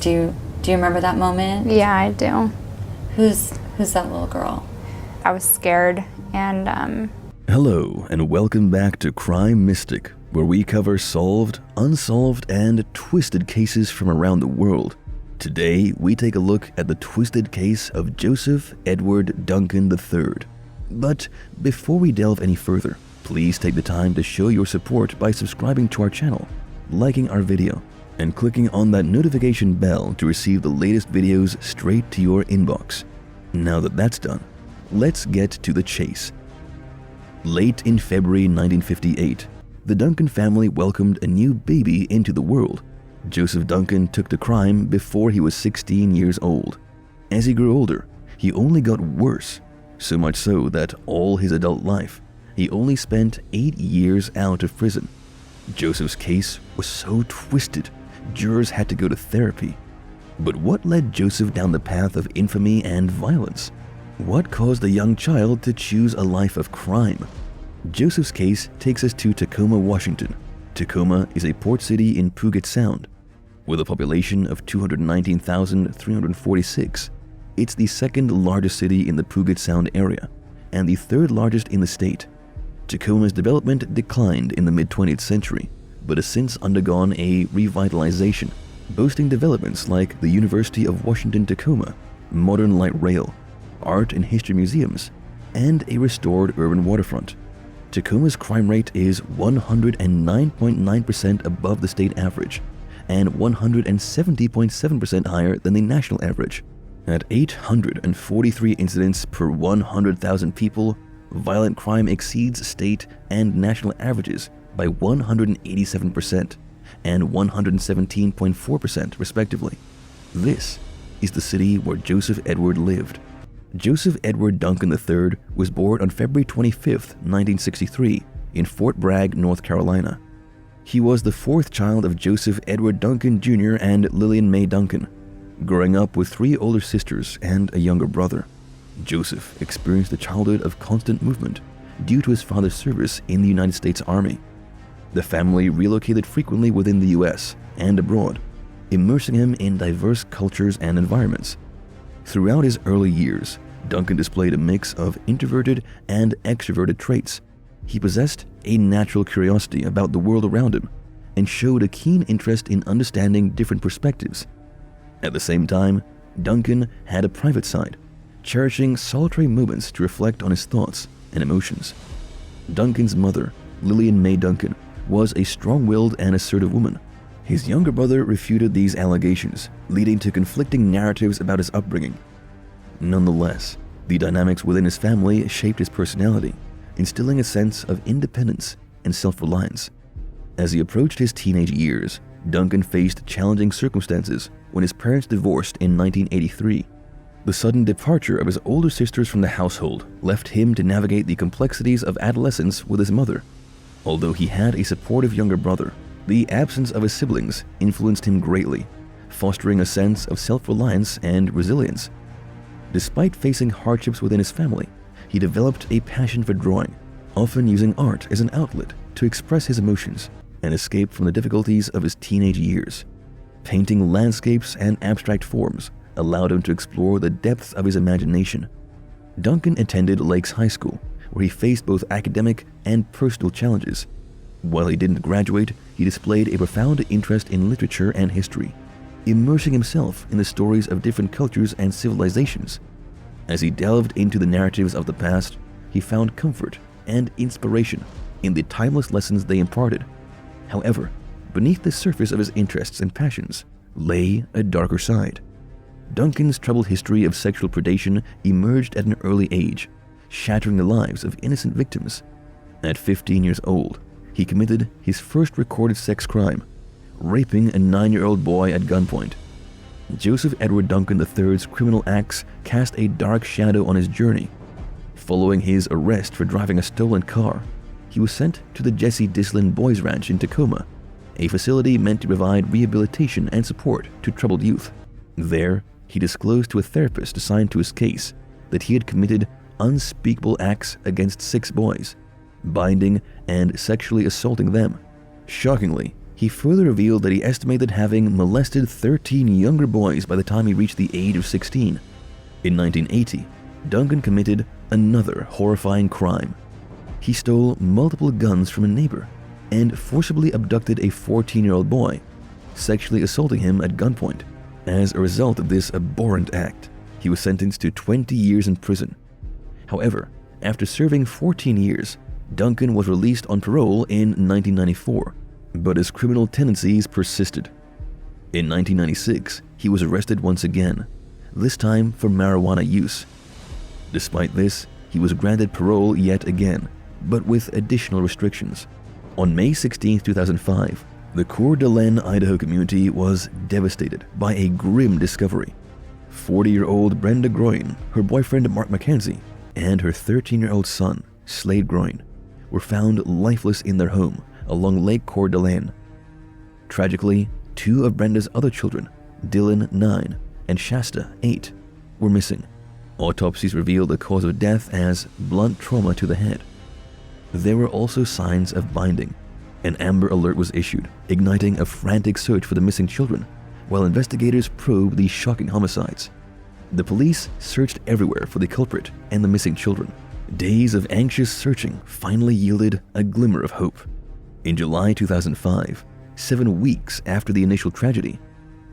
Do you remember that moment? Yeah, I do. Who's that little girl? I was scared, and Hello, and welcome back to Crime Mystic, where we cover solved, unsolved, and twisted cases from around the world. Today, we take a look at the twisted case of Joseph Edward Duncan III. But before we delve any further, please take the time to show your support by subscribing to our channel, liking our video, and clicking on that notification bell to receive the latest videos straight to your inbox. Now that that's done, let's get to the chase. Late in February 1958, the Duncan family welcomed a new baby into the world. Joseph Duncan took to crime before he was 16 years old. As he grew older, he only got worse, so much so that all his adult life, he only spent 8 years out of prison. Joseph's case was so twisted, jurors had to go to therapy. But what led Joseph down the path of infamy and violence? What caused a young child to choose a life of crime? Joseph's case takes us to Tacoma, Washington. Tacoma is a port city in Puget Sound. With a population of 219,346, it's the second largest city in the Puget Sound area and the third largest in the state. Tacoma's development declined in the mid-20th century, but has since undergone a revitalization, boasting developments like the University of Washington Tacoma, modern light rail, art and history museums, and a restored urban waterfront. Tacoma's crime rate is 109.9% above the state average and 170.7% higher than the national average. At 843 incidents per 100,000 people, violent crime exceeds state and national averages by 187% and 117.4% respectively. This is the city where Joseph Edward lived. Joseph Edward Duncan III was born on February 25, 1963 in Fort Bragg, North Carolina. He was the fourth child of Joseph Edward Duncan Jr. and Lillian Mae Duncan. Growing up with 3 older sisters and a younger brother, Joseph experienced a childhood of constant movement due to his father's service in the United States Army. The family relocated frequently within the US and abroad, immersing him in diverse cultures and environments. Throughout his early years, Duncan displayed a mix of introverted and extroverted traits. He possessed a natural curiosity about the world around him and showed a keen interest in understanding different perspectives. At the same time, Duncan had a private side, cherishing solitary moments to reflect on his thoughts and emotions. Duncan's mother, Lillian Mae Duncan, was a strong-willed and assertive woman. His younger brother refuted these allegations, leading to conflicting narratives about his upbringing. Nonetheless, the dynamics within his family shaped his personality, instilling a sense of independence and self-reliance. As he approached his teenage years, Duncan faced challenging circumstances when his parents divorced in 1983. The sudden departure of his older sisters from the household left him to navigate the complexities of adolescence with his mother. Although he had a supportive younger brother, the absence of his siblings influenced him greatly, fostering a sense of self-reliance and resilience. Despite facing hardships within his family, he developed a passion for drawing, often using art as an outlet to express his emotions and escape from the difficulties of his teenage years. Painting landscapes and abstract forms allowed him to explore the depths of his imagination. Duncan attended Lakes High School, where he faced both academic and personal challenges. While he didn't graduate, he displayed a profound interest in literature and history, immersing himself in the stories of different cultures and civilizations. As he delved into the narratives of the past, he found comfort and inspiration in the timeless lessons they imparted. However, beneath the surface of his interests and passions lay a darker side. Duncan's troubled history of sexual predation emerged at an early age, shattering the lives of innocent victims. At 15 years old, he committed his first recorded sex crime, raping a 9-year-old boy at gunpoint. Joseph Edward Duncan III's criminal acts cast a dark shadow on his journey. Following his arrest for driving a stolen car, he was sent to the Jesse Dislin Boys Ranch in Tacoma, a facility meant to provide rehabilitation and support to troubled youth. There, he disclosed to a therapist assigned to his case that he had committed unspeakable acts against 6 boys, binding and sexually assaulting them. Shockingly, He further revealed that he estimated having molested 13 younger boys by the time he reached the age of 16. In 1980, Duncan committed another horrifying crime. He stole multiple guns from a neighbor and forcibly abducted a 14-year-old boy, sexually assaulting him at gunpoint. As a result of this abhorrent act, he was sentenced to 20 years in prison. However, after serving 14 years, Duncan was released on parole in 1994, but his criminal tendencies persisted. In 1996, he was arrested once again, this time for marijuana use. Despite this, he was granted parole yet again, but with additional restrictions. On May 16, 2005, the Coeur d'Alene, Idaho community was devastated by a grim discovery. 40-year-old Brenda Groin, her boyfriend Mark Mackenzie, and her 13-year-old son, Slade Groin, were found lifeless in their home along Lake Coeur d'Alene. Tragically, 2 of Brenda's other children, Dylan, 9, and Shasta, 8, were missing. Autopsies revealed the cause of death as blunt trauma to the head. There were also signs of binding. An Amber Alert was issued, igniting a frantic search for the missing children, while investigators probed these shocking homicides. The police searched everywhere for the culprit and the missing children. Days of anxious searching finally yielded a glimmer of hope. In July 2005, 7 weeks after the initial tragedy,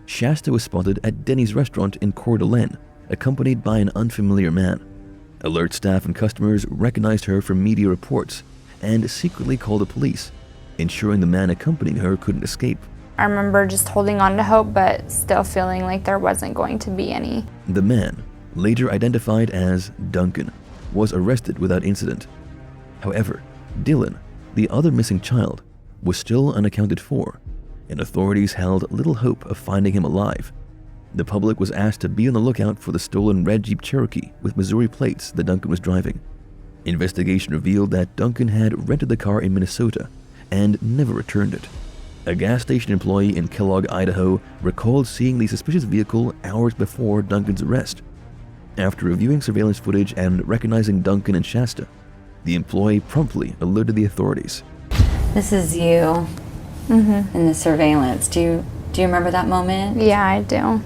Shasta was spotted at Denny's restaurant in Coeur d'Alene, accompanied by an unfamiliar man. Alert staff and customers recognized her from media reports and secretly called the police, ensuring the man accompanying her couldn't escape. I remember just holding on to hope, but still feeling like there wasn't going to be any. The man, later identified as Duncan, was arrested without incident. However, Dylan, the other missing child, was still unaccounted for, and authorities held little hope of finding him alive. The public was asked to be on the lookout for the stolen red Jeep Cherokee with Missouri plates that Duncan was driving. Investigation revealed that Duncan had rented the car in Minnesota and never returned it. A gas station employee in Kellogg, Idaho, recalled seeing the suspicious vehicle hours before Duncan's arrest. After reviewing surveillance footage and recognizing Duncan and Shasta, the employee promptly alerted the authorities. This is you in the surveillance. Do you remember that moment? Yeah, I do.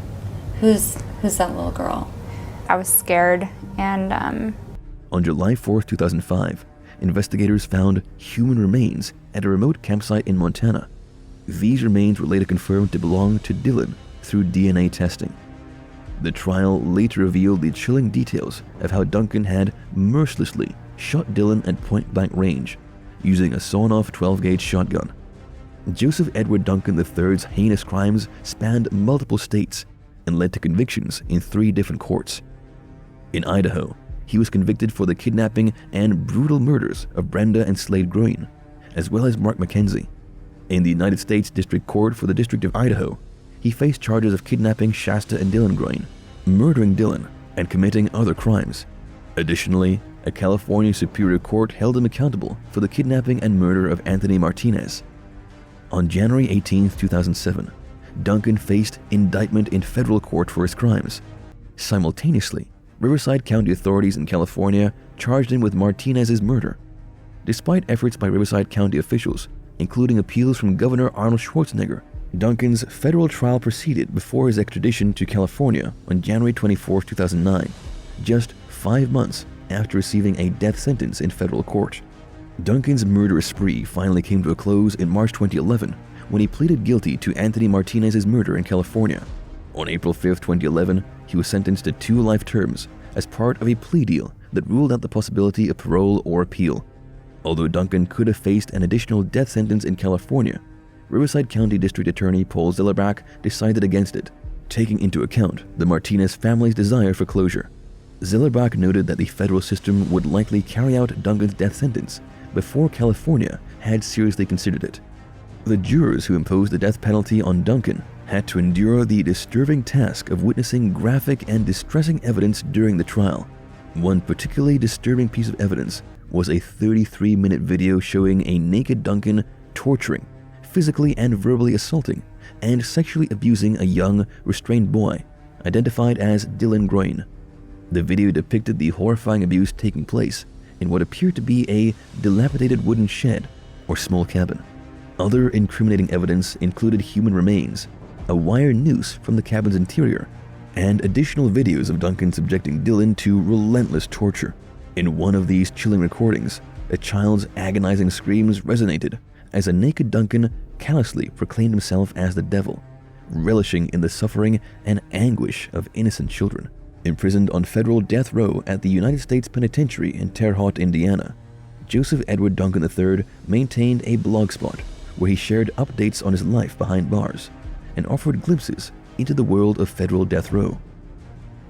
Who's that little girl? I was scared, and On July 4, 2005, investigators found human remains at a remote campsite in Montana. These remains were later confirmed to belong to Dylan through DNA testing. The trial later revealed the chilling details of how Duncan had mercilessly shot Dylan at point-blank range using a sawn-off 12-gauge shotgun. Joseph Edward Duncan III's heinous crimes spanned multiple states and led to convictions in 3 different courts. In Idaho, he was convicted for the kidnapping and brutal murders of Brenda and Slade Groin, as well as Mark Mackenzie. In the United States District Court for the District of Idaho, he faced charges of kidnapping Shasta and Dylan Groin, murdering Dylan, and committing other crimes. Additionally, a California Superior Court held him accountable for the kidnapping and murder of Anthony Martinez. On January 18, 2007, Duncan faced indictment in federal court for his crimes. Simultaneously, Riverside County authorities in California charged him with Martinez's murder. Despite efforts by Riverside County officials, including appeals from Governor Arnold Schwarzenegger, Duncan's federal trial proceeded before his extradition to California on January 24, 2009, just 5 months after receiving a death sentence in federal court. Duncan's murderous spree finally came to a close in March 2011 when he pleaded guilty to Anthony Martinez's murder in California. On April 5, 2011, he was sentenced to 2 life terms as part of a plea deal that ruled out the possibility of parole or appeal. Although Duncan could have faced an additional death sentence in California, Riverside County District Attorney Paul Zellerbach decided against it, taking into account the Martinez family's desire for closure. Zellerbach noted that the federal system would likely carry out Duncan's death sentence before California had seriously considered it. The jurors who imposed the death penalty on Duncan had to endure the disturbing task of witnessing graphic and distressing evidence during the trial. One particularly disturbing piece of evidence was a 33-minute video showing a naked Duncan torturing, physically and verbally assaulting, and sexually abusing a young, restrained boy, identified as Dylan Groin. The video depicted the horrifying abuse taking place in what appeared to be a dilapidated wooden shed or small cabin. Other incriminating evidence included human remains, a wire noose from the cabin's interior, and additional videos of Duncan subjecting Dylan to relentless torture. In one of these chilling recordings, a child's agonizing screams resonated as a naked Duncan callously proclaimed himself as the devil, relishing in the suffering and anguish of innocent children. Imprisoned on federal death row at the United States Penitentiary in Terre Haute, Indiana, Joseph Edward Duncan III maintained a blogspot where he shared updates on his life behind bars and offered glimpses into the world of federal death row.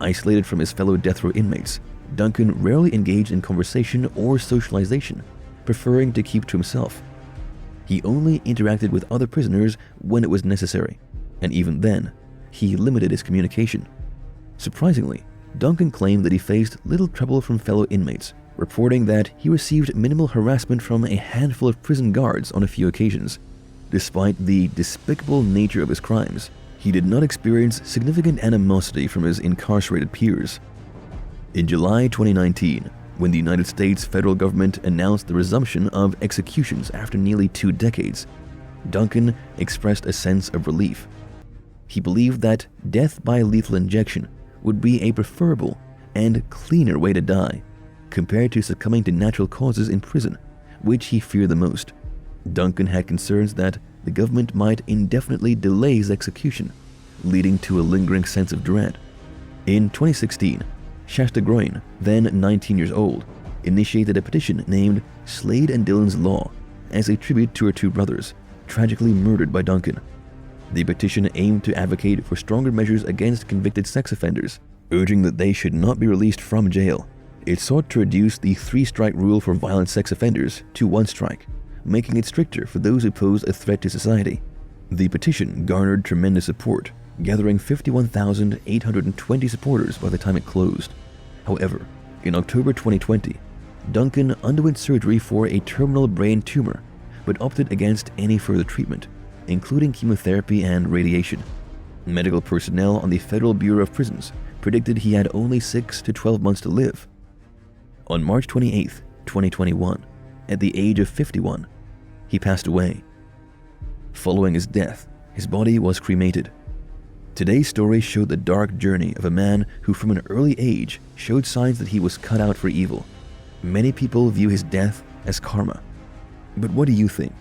Isolated from his fellow death row inmates, Duncan rarely engaged in conversation or socialization, preferring to keep to himself. He only interacted with other prisoners when it was necessary, and even then, he limited his communication. Surprisingly, Duncan claimed that he faced little trouble from fellow inmates, reporting that he received minimal harassment from a handful of prison guards on a few occasions. Despite the despicable nature of his crimes, he did not experience significant animosity from his incarcerated peers. In July 2019, when the United States federal government announced the resumption of executions after nearly 2 decades, Duncan expressed a sense of relief. He believed that death by lethal injection would be a preferable and cleaner way to die, compared to succumbing to natural causes in prison, which he feared the most. Duncan had concerns that the government might indefinitely delay his execution, leading to a lingering sense of dread. In 2016, Shasta Groin, then 19 years old, initiated a petition named Slade and Dylan's Law as a tribute to her 2 brothers, tragically murdered by Duncan. The petition aimed to advocate for stronger measures against convicted sex offenders, urging that they should not be released from jail. It sought to reduce the 3-strike rule for violent sex offenders to 1 strike, making it stricter for those who pose a threat to society. The petition garnered tremendous support, gathering 51,820 supporters by the time it closed. However, in October 2020, Duncan underwent surgery for a terminal brain tumor, but opted against any further treatment, including chemotherapy and radiation. Medical personnel on the Federal Bureau of Prisons predicted he had only 6 to 12 months to live. On March 28, 2021, at the age of 51, he passed away. Following his death, his body was cremated. Today's story showed the dark journey of a man who from an early age showed signs that he was cut out for evil. Many people view his death as karma. But what do you think?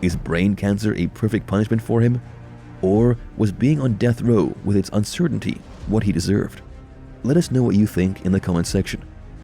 Is brain cancer a perfect punishment for him? Or was being on death row with its uncertainty what he deserved? Let us know what you think in the comment section.